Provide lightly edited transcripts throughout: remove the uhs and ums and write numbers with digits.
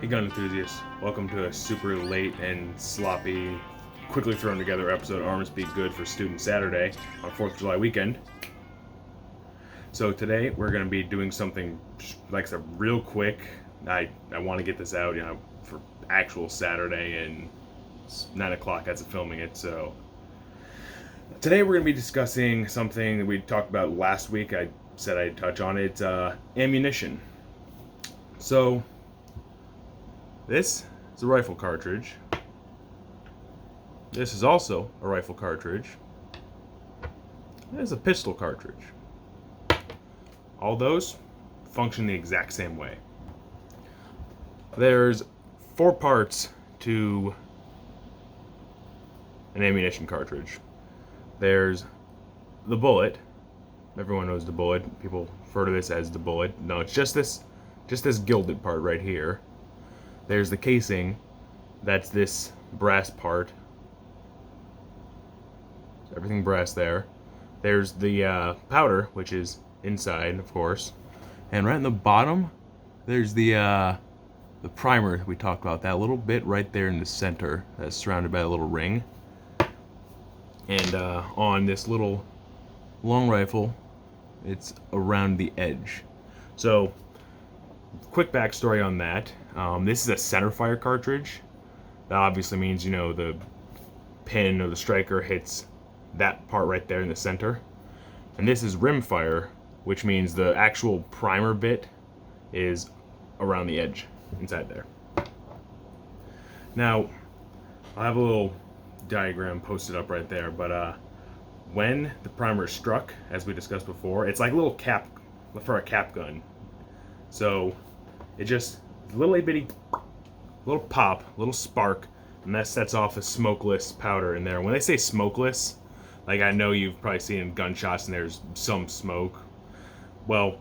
Hey gun enthusiasts, welcome to a super late and sloppy, quickly thrown together episode of Arms Be Good for Student Saturday on 4th of July weekend. So today we're going to be doing something like I said, real quick. I want to get this out, for actual Saturday, and it's 9 o'clock as of filming it. So today we're going to be discussing something that we talked about last week. I said I'd touch on it, ammunition. So this is a rifle cartridge. This is also a rifle cartridge. This is a pistol cartridge. All those function the exact same way. There's 4 parts to an ammunition cartridge. There's the bullet. Everyone knows the bullet. People refer to this as the bullet. No, it's just this gilded part right here. There's the casing. That's this brass part. Everything brass there. There's the powder, which is inside, of course. And right in the bottom, there's the primer that we talked about. That little bit right there in the center that's surrounded by a little ring. And on this little long rifle, it's around the edge. So, quick backstory on that. This is a centerfire cartridge. That obviously means, the pin or the striker hits that part right there in the center. And this is rimfire, which means the actual primer bit is around the edge, inside there. Now, I'll have a little diagram posted up right there, but when the primer is struck, as we discussed before, it's like a little cap for a cap gun. So it just little bitty, little pop, little spark, and that sets off a smokeless powder in there. When they say smokeless, like I know you've probably seen gunshots and there's some smoke. Well,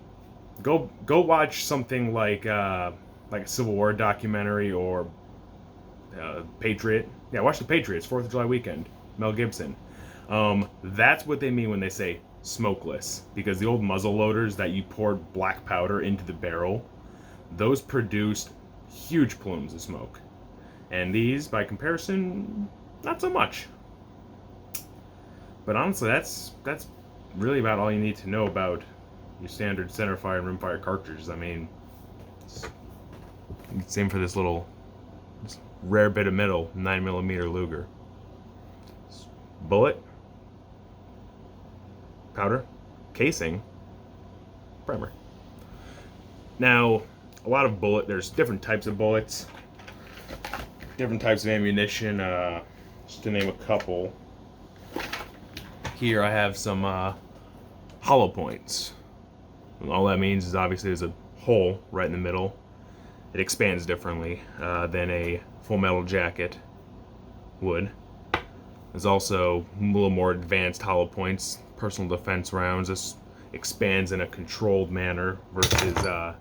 go watch something like a Civil War documentary or Patriot. Yeah, watch The Patriots, 4th of July weekend, Mel Gibson. That's what they mean when they say smokeless, because the old muzzle loaders that you poured black powder into the barrel, those produced huge plumes of smoke. And these, by comparison, not so much. But honestly, that's really about all you need to know about your standard centerfire and rimfire cartridges. I mean, same for this rare bit of metal, 9mm Luger. Bullet, powder, casing, primer. Now, a lot of there's different types of bullets, different types of ammunition, just to name a couple. Here I have some hollow points. And all that means is obviously there's a hole right in the middle. It expands differently than a full metal jacket would. There's also a little more advanced hollow points, personal defense rounds. This expands in a controlled manner versus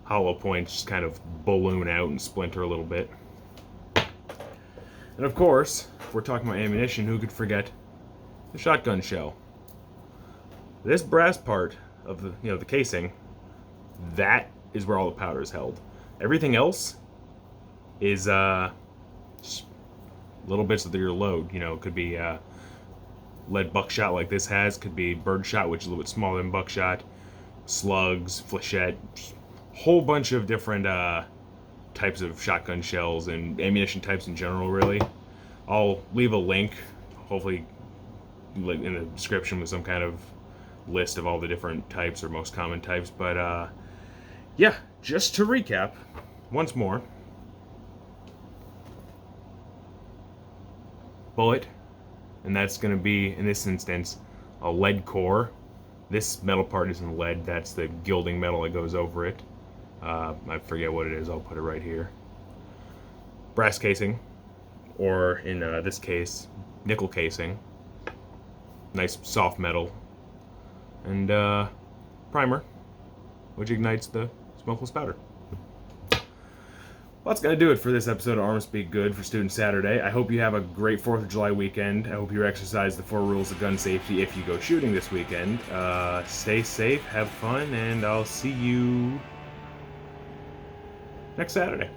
hollow points just kind of balloon out and splinter a little bit. And of course, if we're talking about ammunition, who could forget the shotgun shell? This brass part of the casing, that is where all the powder is held. Everything else is just little bits of your load. It could be lead buckshot like this has, could be birdshot, which is a little bit smaller than buckshot, slugs, flechette, whole bunch of different types of shotgun shells and ammunition types in general, really. I'll leave a link, hopefully in the description, with some kind of list of all the different types or most common types. But yeah, just to recap once more. Bullet, and that's going to be, in this instance, a lead core. This metal part isn't lead, that's the gilding metal that goes over it. I forget what it is, I'll put it right here. Brass casing, or in this case, nickel casing. Nice soft metal. And primer, which ignites the smokeless powder. Well, that's going to do it for this episode of Arms Be Good for Student Saturday. I hope you have a great 4th of July weekend. I hope you exercise the 4 rules of gun safety if you go shooting this weekend. Stay safe, have fun, and I'll see you next Saturday.